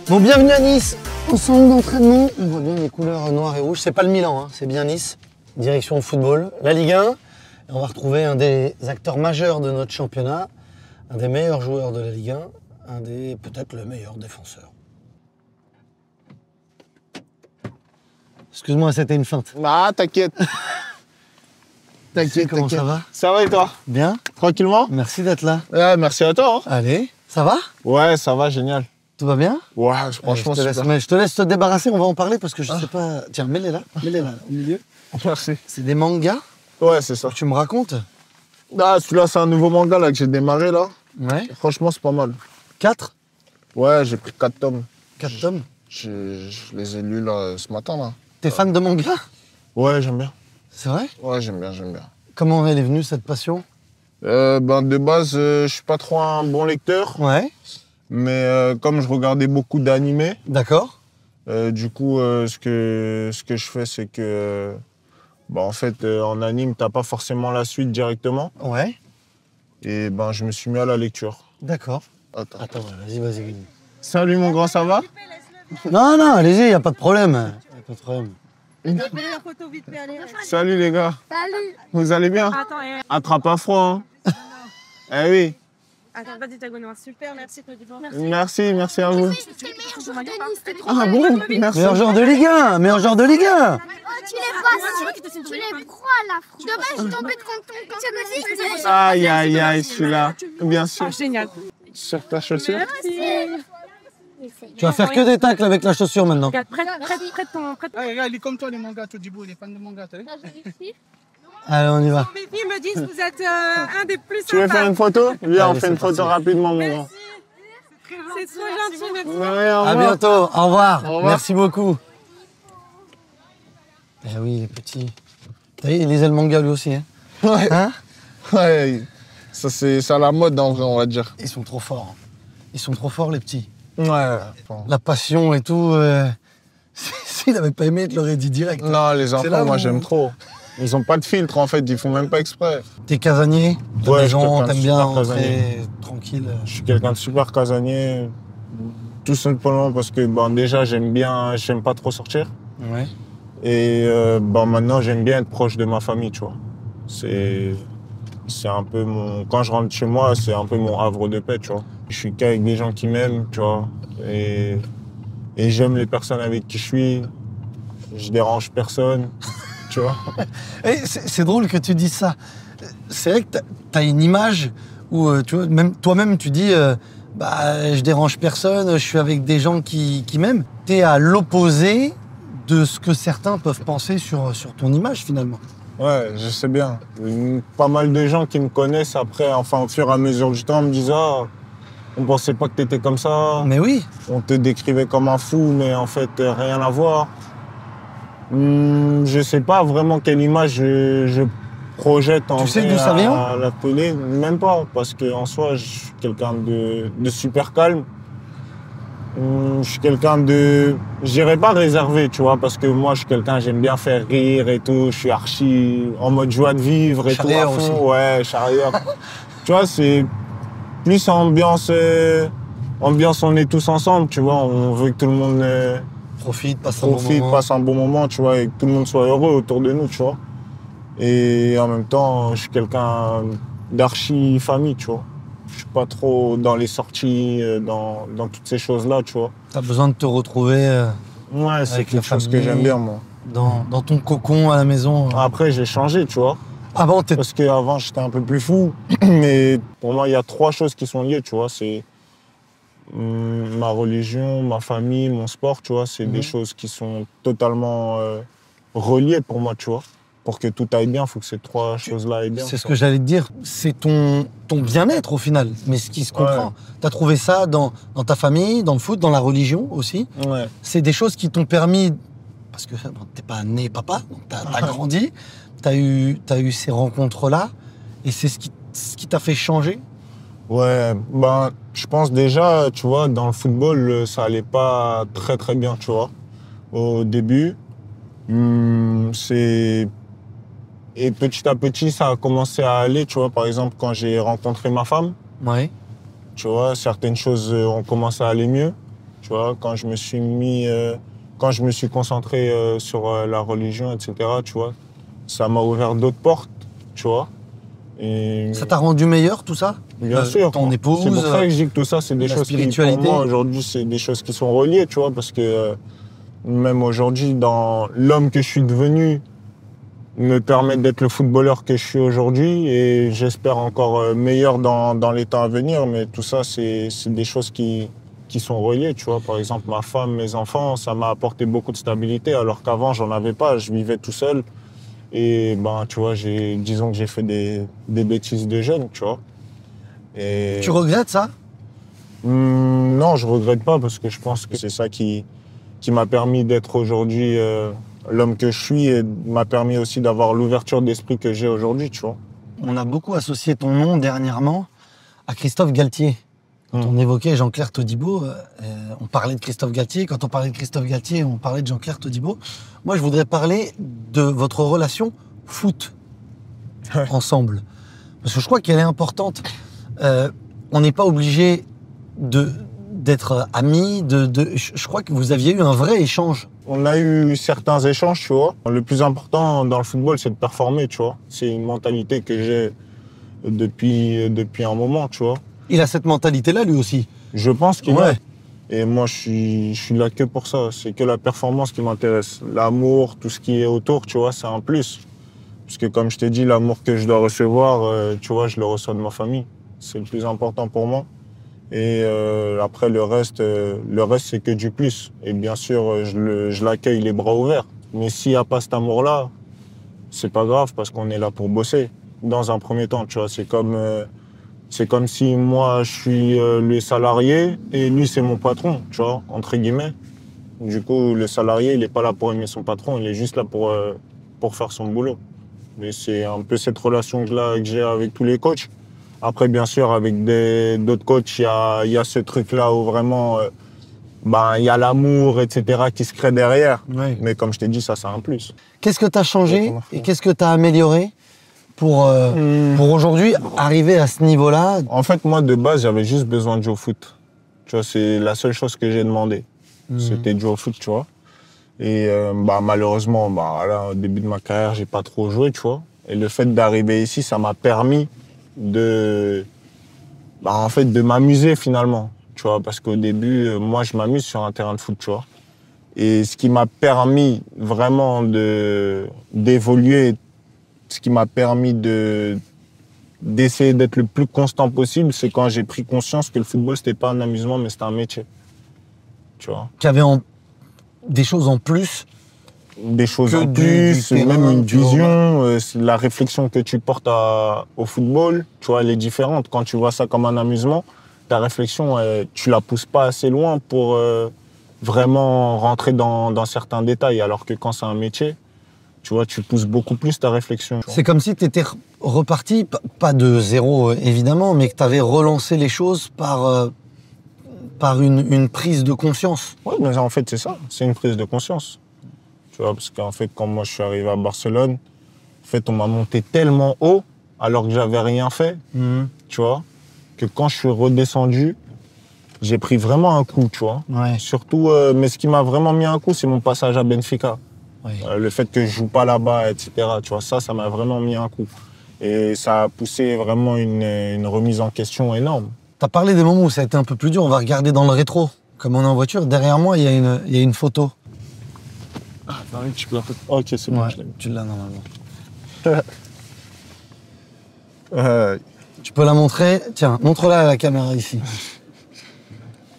Bon, bienvenue à Nice. Au centre d'entraînement, on voit bien les couleurs noires et rouges. C'est pas le Milan, hein, c'est bien Nice. Direction le football, la Ligue 1. Et on va retrouver un des acteurs majeurs de notre championnat, un des meilleurs joueurs de la Ligue 1, un des peut-être le meilleur défenseur. Excuse-moi, c'était une feinte. Ah, t'inquiète. Comment ça va? Ça va et toi? Bien. Tranquillement? Merci d'être là. Ouais, merci à toi. Hein. Allez, ça va? Ouais, ça va, génial. Tout va bien? Ouais, franchement, je te laisse te débarrasser, on va en parler parce que je sais pas... Tiens, mets-les là, au milieu. Merci. C'est des mangas? Ouais, c'est ça. Tu me racontes? Ah, celui-là, c'est un nouveau manga là, que j'ai démarré là. Ouais. Franchement, c'est pas mal. 4? Ouais, j'ai pris 4 tomes. 4 tomes? Je les ai lus là, ce matin là. T'es fan de manga? Ouais, j'aime bien. C'est vrai? Ouais, j'aime bien, j'aime bien. Comment elle est venue cette passion? De base, je suis pas trop un bon lecteur. Ouais. Mais comme je regardais beaucoup d'animés, D'accord. du coup, ce que je fais, c'est que, en fait, en anime, t'as pas forcément la suite directement. Ouais. Et je me suis mis à la lecture. D'accord. Attends. Attends, vas-y. Salut mon grand, ça va? Non, allez-y, y a pas de problème. Y a pas de problème. La photo vite fait, allez. Salut les gars. Salut. Vous allez bien? Attends, Attrape pas froid, hein? Eh oui. attends, vas-y, Tagono. Super, merci, Claude. Merci à vous. Ah bon? Merci. Meilleur joueur de Ligue 1. Meilleur joueur de Ligue 1. Oh, tu les crois là, dommage, je suis tombée de contre ton Aïe, celui-là. Bien sûr. Génial. Sur ta chaussure? Tu vas faire que des tacles avec la chaussure maintenant. Regarde, prête ton... Regarde, il est comme toi, les mangas, Todibo, il est fan de manga, t'as vu? Allez, on y va. Mes filles me disent que vous êtes un des plus Tu veux sympas. faire une photo? Viens, on Allez, fait une c'est parti. photo rapidement, mon grand. C'est trop gentil, merci. Ouais, au À revoir. bientôt. Au revoir. revoir. Merci beaucoup. Eh oui, les petits. T'as vu, il lisait le manga lui aussi, hein? Ouais. Hein? Ouais, ça c'est à la mode en vrai, on va dire. Ils sont trop forts. Ils sont trop forts, les petits. Ouais. La passion et tout. S'il n'avait pas aimé, il te l'aurait dit direct. Non, les enfants, là moi où- j'aime trop. Ils ont pas de filtre en fait, ils font même pas exprès. T'es casanier, t'as Ouais, des je suis gens, quelqu'un de t'aimes bien super rentrer casanier. tranquille. Je suis quelqu'un de super casanier. Tout simplement parce que déjà j'aime pas trop sortir. Ouais. Et maintenant j'aime bien être proche de ma famille, tu vois. C'est un peu mon... Quand je rentre chez moi, c'est un peu mon havre de paix, tu vois. Je suis qu'avec des gens qui m'aiment, tu vois. Et j'aime les personnes avec qui je suis. Je dérange personne, tu vois. Et c'est drôle que tu dises ça. C'est vrai que t'as une image où tu vois, même toi-même tu dis je dérange personne, je suis avec des gens qui m'aiment. T'es à l'opposé de ce que certains peuvent penser sur ton image finalement. Ouais, je sais bien. Pas mal de gens qui me connaissent après, enfin au fur et à mesure du temps, me disent « Ah, on pensait pas que t'étais comme ça. Mais oui. On te décrivait comme un fou, mais en fait, rien à voir. » Je sais pas vraiment quelle image je projette en Tu sais vrai d'où ça vient à la télé, même pas, parce qu'en soi, je suis quelqu'un de super calme. Je suis quelqu'un de... Je dirais pas réservé, tu vois, parce que moi, je suis quelqu'un, j'aime bien faire rire et tout. Je suis archi en mode joie de vivre et Charrieur tout à fond. aussi. Ouais, charrieur. Tu vois, c'est plus ambiance... ambiance, on est tous ensemble, tu vois. On veut que tout le monde Profite, passe un bon profite, moment. passe un bon moment, tu vois, et que tout le monde soit heureux autour de nous, tu vois. Et en même temps, je suis quelqu'un d'archi famille, tu vois. Je suis pas trop dans les sorties, dans toutes ces choses-là, tu vois. T'as besoin de te retrouver Ouais, c'est Avec la quelque chose que famille. j'aime bien, moi. dans ton cocon à la maison. Après, j'ai changé, tu vois. Avant, t'es... Parce qu'avant, j'étais un peu plus fou. Mais pour moi, il y a 3 choses qui sont liées, tu vois. C'est ma religion, ma famille, mon sport, tu vois. C'est des choses qui sont totalement reliées pour moi, tu vois. Pour que tout aille bien, il faut que ces 3 choses-là aillent bien. C'est ce que j'allais te dire, c'est ton bien-être au final, mais ce qui se comprend. Ouais. T'as trouvé ça dans ta famille, dans le foot, dans la religion aussi. Ouais. C'est des choses qui t'ont permis, parce que t'es pas né papa, donc t'as grandi, t'as eu ces rencontres-là, et c'est ce qui t'a fait changer. Ouais, je pense déjà, tu vois, dans le football, ça allait pas très très bien, tu vois. Au début, Et petit à petit, ça a commencé à aller, tu vois. Par exemple, quand j'ai rencontré ma femme, Ouais. tu vois, certaines choses ont commencé à aller mieux. Tu vois, quand je me suis mis, quand je me suis concentré sur la religion, etc., tu vois, ça m'a ouvert d'autres portes, tu vois. Et Ça t'a rendu meilleur, tout ça? bien sûr. Ton épouse, c'est pour ça que je dis que tout ça, c'est des la choses qui, spiritualité. pour moi, aujourd'hui, c'est des choses qui sont reliées, tu vois, parce que même aujourd'hui, dans l'homme que je suis devenu, me permet d'être le footballeur que je suis aujourd'hui et j'espère encore meilleur dans les temps à venir. Mais tout ça, c'est des choses qui sont reliées, tu vois. Par exemple, ma femme, mes enfants, ça m'a apporté beaucoup de stabilité alors qu'avant, j'en avais pas. Je vivais tout seul et ben, tu vois, disons que j'ai fait des bêtises de jeune, tu vois. Et Tu regrettes ça? non, je regrette pas parce que je pense que c'est ça qui m'a permis d'être aujourd'hui l'homme que je suis et m'a permis aussi d'avoir l'ouverture d'esprit que j'ai aujourd'hui, tu vois. On a beaucoup associé ton nom dernièrement à Christophe Galtier. Quand on évoquait Jean-Claire Todibo, on parlait de Christophe Galtier. Quand on parlait de Christophe Galtier, on parlait de Jean-Claire Todibo. Moi, je voudrais parler de votre relation foot ensemble. Parce que je crois qu'elle est importante. On n'est pas obligé d'être amis. Je crois que vous aviez eu un vrai échange. On a eu certains échanges, tu vois. Le plus important dans le football, c'est de performer, tu vois. C'est une mentalité que j'ai depuis un moment, tu vois. Il a cette mentalité-là, lui aussi. Je pense qu'il Ouais. est. Et moi, je suis là que pour ça. C'est que la performance qui m'intéresse. L'amour, tout ce qui est autour, tu vois, c'est un plus. Parce que comme je t'ai dit, l'amour que je dois recevoir, tu vois, je le reçois de ma famille. C'est le plus important pour moi. Et après, le reste, c'est que du plus. Et bien sûr, je l'accueille les bras ouverts. Mais s'il n'y a pas cet amour-là, c'est pas grave parce qu'on est là pour bosser. Dans un premier temps, tu vois, c'est comme si moi, je suis le salarié et lui, c'est mon patron, tu vois, entre guillemets. Du coup, le salarié, il n'est pas là pour aimer son patron, il est juste là pour faire son boulot. Mais c'est un peu cette relation-là que j'ai avec tous les coachs. Après, bien sûr, avec d'autres coachs, il y a ce truc-là où vraiment, il y a l'amour, etc., qui se crée derrière. Ouais. Mais comme je t'ai dit, ça, c'est un plus. Qu'est-ce que tu as changé et qu'est-ce que tu as amélioré pour aujourd'hui arriver à ce niveau-là? En fait, moi, de base, j'avais juste besoin de jouer au foot. Tu vois, c'est la seule chose que j'ai demandé. C'était de jouer au foot, tu vois. Et malheureusement, là, au début de ma carrière, j'ai pas trop joué, tu vois. Et le fait d'arriver ici, ça m'a permis de m'amuser finalement, tu vois. Parce qu'au début, moi, je m'amuse sur un terrain de foot, tu vois. Et ce qui m'a permis vraiment d'évoluer, ce qui m'a permis d'essayer d'être le plus constant possible, c'est quand j'ai pris conscience que le football, c'était pas un amusement, mais c'était un métier. Tu vois. Qui avait des choses en plus. Des choses Que en du plus, terrain, même une tu vois. vision, la réflexion que tu portes au football, tu vois, elle est différente. Quand tu vois ça comme un amusement, ta réflexion, tu la pousses pas assez loin pour vraiment rentrer dans certains détails. Alors que quand c'est un métier, tu vois, tu pousses beaucoup plus ta réflexion. C'est comme si tu étais reparti, pas de zéro évidemment, mais que tu avais relancé les choses par une prise de conscience. Oui, mais en fait, c'est ça. C'est une prise de conscience. Tu vois, parce qu'en fait, quand moi je suis arrivé à Barcelone, en fait, on m'a monté tellement haut, alors que j'avais rien fait, tu vois, que quand je suis redescendu, j'ai pris vraiment un coup, tu vois. Ouais. Surtout, mais ce qui m'a vraiment mis un coup, c'est mon passage à Benfica. Ouais. Le fait que je joue pas là-bas, etc. Tu vois, ça m'a vraiment mis un coup. Et ça a poussé vraiment une remise en question énorme. Tu as parlé des moments où ça a été un peu plus dur. On va regarder dans le rétro. Comme on est en voiture, derrière moi, il y a une photo. Oui, tu peux en fait. Ok, c'est bon, Ouais, je l'ai. tu l'as normalement. Euh, Tu peux la montrer. Tiens, montre-la à la caméra ici.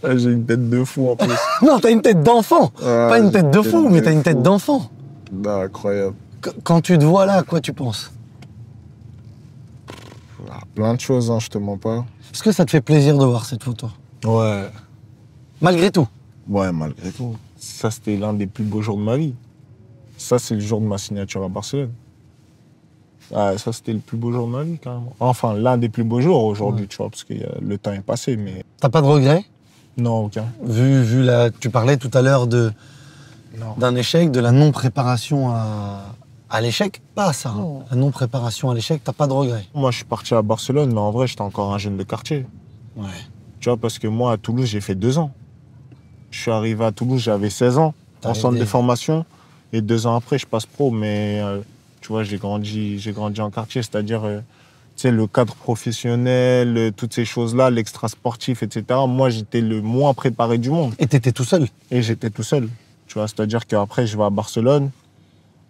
J'ai une tête de fou en plus. Non, t'as une tête d'enfant. Pas une tête de fou, mais t'as une tête d'enfant. Incroyable. Quand tu te vois là, à quoi tu penses? Plein de choses, hein, je te mens pas. Est-ce que ça te fait plaisir de voir cette photo? Ouais. Malgré tout. Ouais, malgré tout. Ça, c'était l'un des plus beaux jours de ma vie. Ça, c'est le jour de ma signature à Barcelone. Ah, ça, c'était le plus beau jour de ma vie, carrément. Enfin, l'un des plus beaux jours aujourd'hui, tu vois, parce que le temps est passé, mais... T'as pas de regrets? Non, aucun. Vu tu parlais tout à l'heure d'un échec, de la non-préparation à l'échec. Pas ça. Non. La non-préparation à l'échec, t'as pas de regrets? Moi, je suis parti à Barcelone, mais en vrai, j'étais encore un jeune de quartier. Ouais. Tu vois, parce que moi, à Toulouse, j'ai fait 2 ans. Je suis arrivé à Toulouse, j'avais 16 ans, en centre de formation. Et 2 ans après, je passe pro. Mais tu vois, j'ai grandi en quartier, c'est-à-dire tu sais, le cadre professionnel, toutes ces choses-là, l'extra-sportif, etc. Moi, j'étais le moins préparé du monde. Et t'étais tout seul? Et j'étais tout seul. Tu vois, c'est-à-dire qu'après, je vais à Barcelone.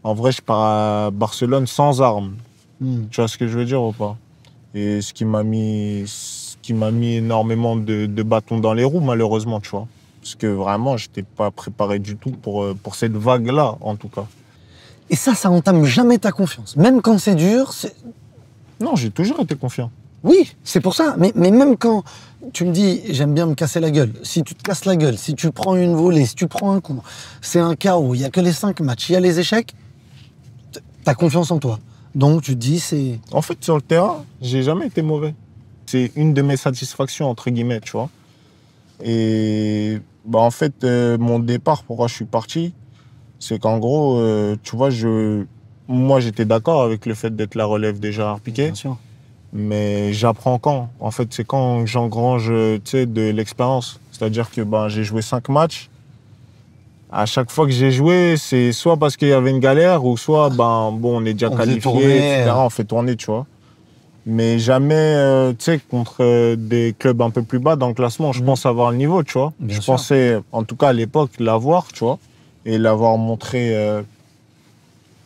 En vrai, je pars à Barcelone sans armes. Tu vois ce que je veux dire ou pas? Et ce qui m'a mis énormément de bâtons dans les roues, malheureusement, tu vois. Parce que vraiment, je n'étais pas préparé du tout pour cette vague-là, en tout cas. Et ça entame jamais ta confiance. Même quand c'est dur, Non, j'ai toujours été confiant. Oui, c'est pour ça. Mais même quand tu me dis, j'aime bien me casser la gueule. Si tu te casses la gueule, si tu prends une volée, si tu prends un coup, c'est un chaos. Il n'y a que les 5 matchs. Il y a les échecs. T'as confiance en toi. Donc tu te dis, c'est... En fait, sur le terrain, j'ai jamais été mauvais. C'est une de mes satisfactions, entre guillemets, tu vois. Et bah, en fait, mon départ, pourquoi je suis parti, c'est qu'en gros, tu vois, moi, j'étais d'accord avec le fait d'être la relève des Gérard Piqué. Bien sûr. Mais j'apprends quand? En fait, c'est quand j'engrange, tu sais, de l'expérience. C'est-à-dire que ben, j'ai joué 5 matchs. À chaque fois que j'ai joué, c'est soit parce qu'il y avait une galère ou soit, ben, bon, on est déjà qualifié, etc. On fait tourner, tu vois. Mais jamais, tu sais, contre des clubs un peu plus bas dans le classement, je pense avoir le niveau, tu vois. Bien je sûr. pensais, en tout cas à l'époque, l'avoir, tu vois. Et l'avoir montré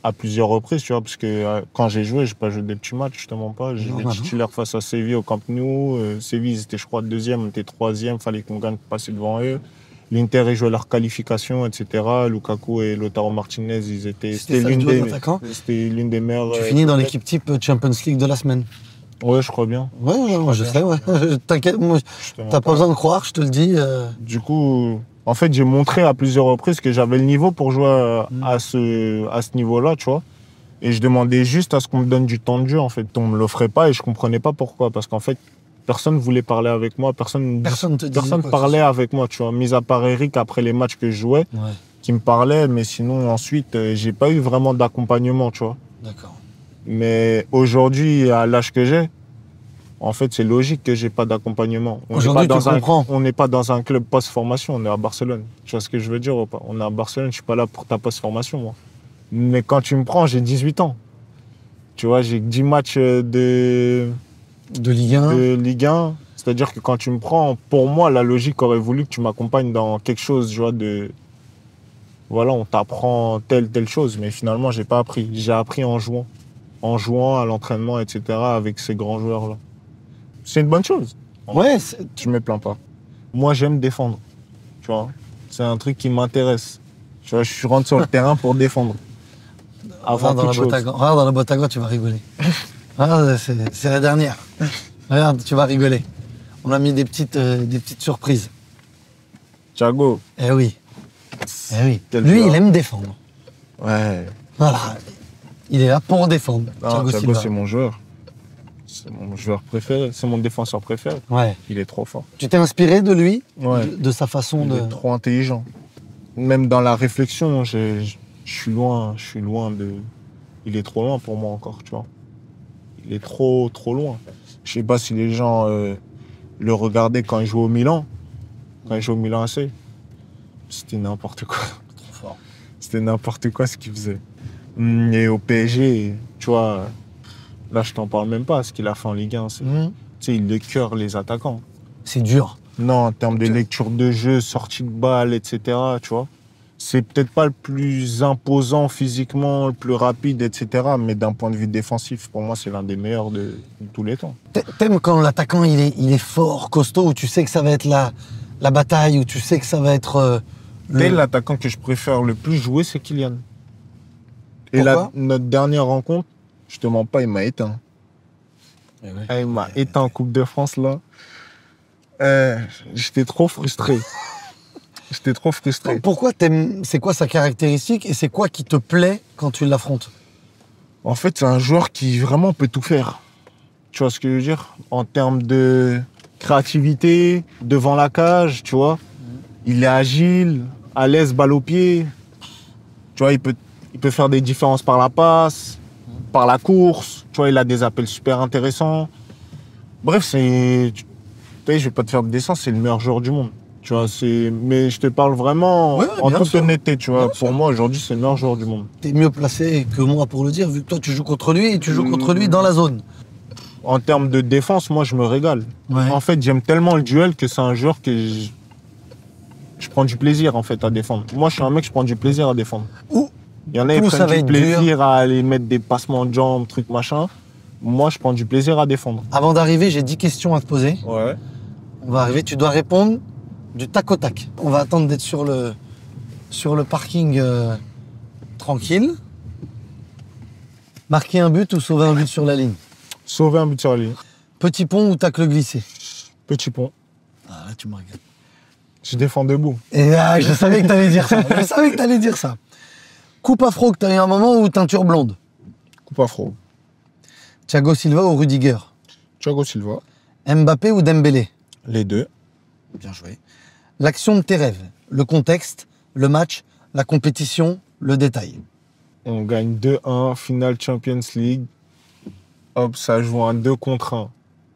à plusieurs reprises, tu vois. Parce que quand j'ai joué, j'ai pas joué des petits matchs, je te mens pas. J'ai été titulaire face à Séville au Camp Nou. Séville, ils étaient, je crois, 2e, on était 3e. Fallait qu'on gagne pour passer devant eux. L'Inter, ils jouaient leur qualification, etc. Lukaku et Lautaro Martinez, ils étaient... C'était l'une des meilleures... Tu finis dans l'équipe type Champions League de la semaine. Ouais, je crois bien. Ouais, je sais, ouais. T'inquiète, moi, t'as pas besoin de croire, je te le dis. Du coup, en fait, j'ai montré à plusieurs reprises que j'avais le niveau pour jouer à ce niveau-là, tu vois. Et je demandais juste à ce qu'on me donne du temps de jeu, en fait. On me l'offrait pas et je comprenais pas pourquoi. Parce qu'en fait, personne ne voulait parler avec moi, personne parlait avec moi, tu vois. Mis à part Eric, après les matchs que je jouais, qui me parlait, mais sinon, ensuite, j'ai pas eu vraiment d'accompagnement, tu vois. D'accord. Mais aujourd'hui, à l'âge que j'ai, en fait, c'est logique que j'ai pas d'accompagnement. Aujourd'hui, tu comprends. On n'est pas dans un club post-formation, on est à Barcelone. Tu vois ce que je veux dire ou pas? On est à Barcelone, je suis pas là pour ta post-formation, moi. Mais quand tu me prends, j'ai 18 ans. Tu vois, j'ai 10 matchs de Ligue 1. De Ligue 1. C'est-à-dire que quand tu me prends, pour moi, la logique aurait voulu que tu m'accompagnes dans quelque chose, tu vois, de... Voilà, on t'apprend telle chose, mais finalement, j'ai pas appris. J'ai appris en jouant. En jouant à l'entraînement, etc., avec ces grands joueurs-là. C'est une bonne chose. Ouais. Je me plains pas. Moi, j'aime défendre. Tu vois, c'est un truc qui m'intéresse. Tu vois, je rentre sur le terrain pour défendre. Regarde dans la boîte à gants, tu vas rigoler. Regarde, c'est la dernière. Regarde, tu vas rigoler. On a mis des petites surprises. Thiago. Eh oui. Lui, il aime défendre. Ouais. Voilà. Il est là pour défendre. Thiago, c'est mon joueur. C'est mon joueur préféré. C'est mon défenseur préféré. Ouais. Il est trop fort. Tu t'es inspiré de lui? Ouais. De sa façon de... Il est trop intelligent. Même dans la réflexion, je suis loin de... Il est trop loin pour moi encore, tu vois. Il est trop loin. Je sais pas si les gens le regardaient quand il jouait au Milan. Quand il jouait au Milan AC. C'était n'importe quoi. Trop fort. C'était n'importe quoi ce qu'il faisait. Et au PSG, tu vois, là je t'en parle même pas, ce qu'il a fait en Ligue 1. Tu sais, il écœure les attaquants. C'est dur. Non, en termes de lecture de jeu, sortie de balle, etc., tu vois. C'est peut-être pas le plus imposant physiquement, le plus rapide, etc., mais d'un point de vue défensif, pour moi, c'est l'un des meilleurs de tous les temps. T'aimes quand l'attaquant, il est fort, costaud, où tu sais que ça va être la bataille, où tu sais que ça va être... L'attaquant que je préfère le plus jouer, c'est Kylian. Et notre dernière rencontre, je te mens pas, il m'a éteint. Il m'a éteint en Coupe de France, là. J'étais trop frustré. Pourquoi t'aimes? C'est quoi sa caractéristique et c'est quoi qui te plaît quand tu l'affrontes? En fait, c'est un joueur qui vraiment peut tout faire. Tu vois ce que je veux dire? En termes de créativité, devant la cage, tu vois. Il est agile, à l'aise, balle au pied. Tu vois, il peut faire des différences par la passe, par la course. Tu vois, il a des appels super intéressants. Bref, je vais pas te faire de dessin, c'est le meilleur joueur du monde. Tu Tu vois, mais je te parle vraiment Ouais, en bien toute sûr. honnêteté, tu vois. Bien Pour moi, aujourd'hui, c'est le meilleur joueur du monde. T'es mieux placé que moi pour le dire, vu que toi tu joues contre lui et tu joues contre lui dans la zone. En termes de défense, moi, je me régale. Ouais. En fait, j'aime tellement le duel que c'est un joueur que je prends du plaisir, en fait, à défendre. Moi, je suis un mec, je prends du plaisir à défendre. Ou Il y en a qui plus ça prennent va du être plaisir à aller mettre des passements de jambes, trucs, machin. Moi, je prends du plaisir à défendre. avant d'arriver, j'ai 10 questions à te poser. Ouais. On va arriver, tu dois répondre du tac au tac. On va attendre d'être sur le parking tranquille. Marquer un but ou sauver un but sur la ligne. Sauver un but sur la ligne. Petit pont ou tacle glissé. Petit pont. Ah là tu me regardes. Je défends debout. Et là, je savais que t'allais dire ça. Je savais que t'allais dire ça. Coupe afro que t'as eu un moment ou teinture blonde. Coupe afro. Thiago Silva ou Rudiger. Thiago Silva. Mbappé ou Dembélé. Les deux. Bien joué. L'action de tes rêves. Le contexte, le match, la compétition, le détail. On gagne 2-1, finale Champions League. Hop, ça joue un 2 contre 1.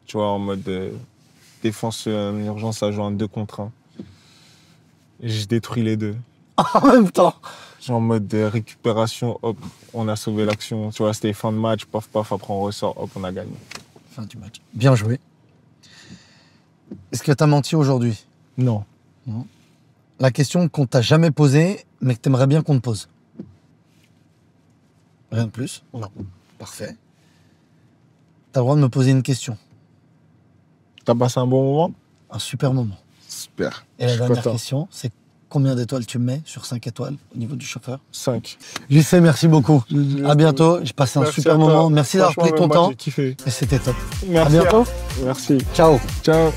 Tu vois, en mode défense en urgence, ça joue un 2 contre 1. Et je détruis les deux. En même temps. Genre en mode récupération, hop, on a sauvé l'action. Tu vois, c'était fin de match, paf, paf, après on ressort, hop, on a gagné. Fin du match. Bien joué. Est-ce que t'as menti aujourd'hui? Non. La question qu'on t'a jamais posée, mais que t'aimerais bien qu'on te pose. Rien de plus? Non. Parfait. T'as le droit de me poser une question. T'as passé un bon moment? Un super moment. Super. Et la Je suis dernière content. question, c'est combien d'étoiles tu me mets sur 5 étoiles au niveau du chauffeur? 5. JC, merci beaucoup. À bientôt. J'ai passé un Merci super à toi. moment. Merci d'avoir Franchement, pris ton même moi, temps. j'ai kiffé. Et c'était top. Merci. À bientôt. Merci. Ciao. Ciao.